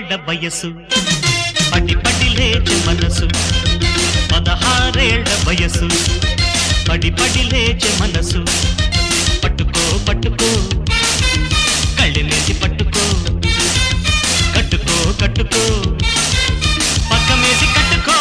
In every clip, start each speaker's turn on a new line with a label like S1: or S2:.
S1: 16 వయసు పడి పడి లేచే మనసు 16 వయసు పడి పడి లేచే మనసు పట్టుకో పట్టుకో కళ్ళెనేసి పట్టుకో కట్టుకో కట్టుకో పక్కమేసి కట్టుకో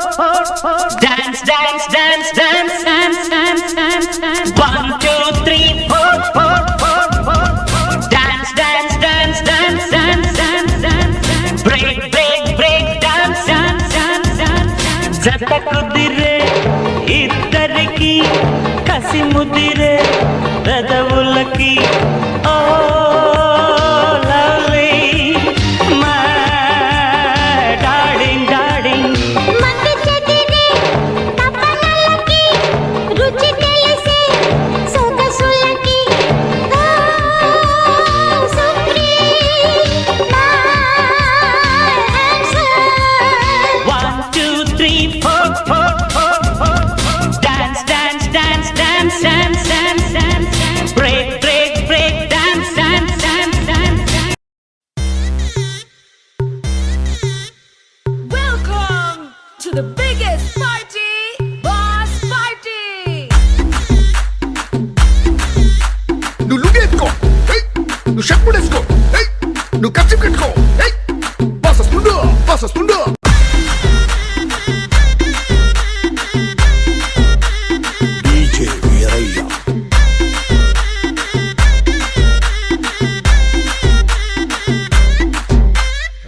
S1: Dance, dance, dance, dance, dance, dance, dance, dance. 1, 2, 3, 4, 4, 4, 4. Dance, dance, dance, dance, dance, dance, dance, dance. Break, break, break, dance, dance, dance, dance, dance. జత కుదిరే ఇద్దరికి కసి ముదిరే పెదవులకి ఓ lovely my darling darling
S2: to the biggest party, Boss Party.
S3: Nu lugetko, hey, nu shakudesko, hey, nu kapchiketko, hey, pasa stunda. DJ Viraya.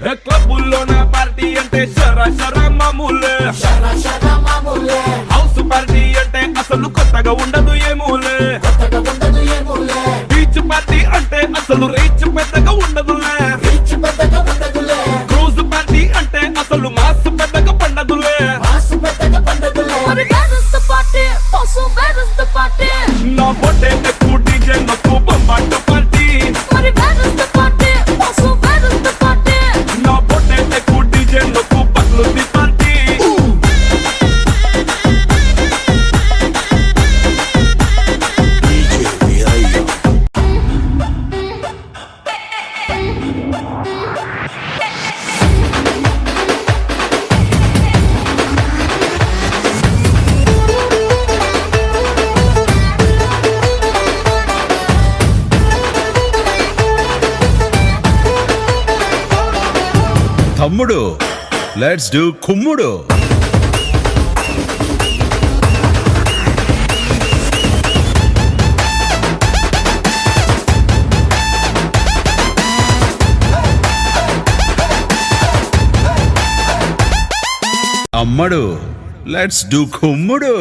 S4: He clubullo na party ante shara shara mamule
S3: Shara shara mamule,
S4: house party ante asalu kottaga undadu emule
S3: kottaga undadu emule,
S4: beach party ante asalu reach pedaga undadule
S3: reach pedaga undadule,
S4: cruise party ante asalu mass pedaga pandadule
S3: mass pedaga pandadule.
S2: But where is the party? Also, where is the party?
S4: na bote ekku DJ nakku bombata party
S2: But where is the party? Also, where is the party?
S4: na bote ekku DJ nakku pagludi party
S3: DJ Viraya.
S5: తమ్ముడు let's do కుమ్ముడు అమ్మడు let's do కుమ్ముడు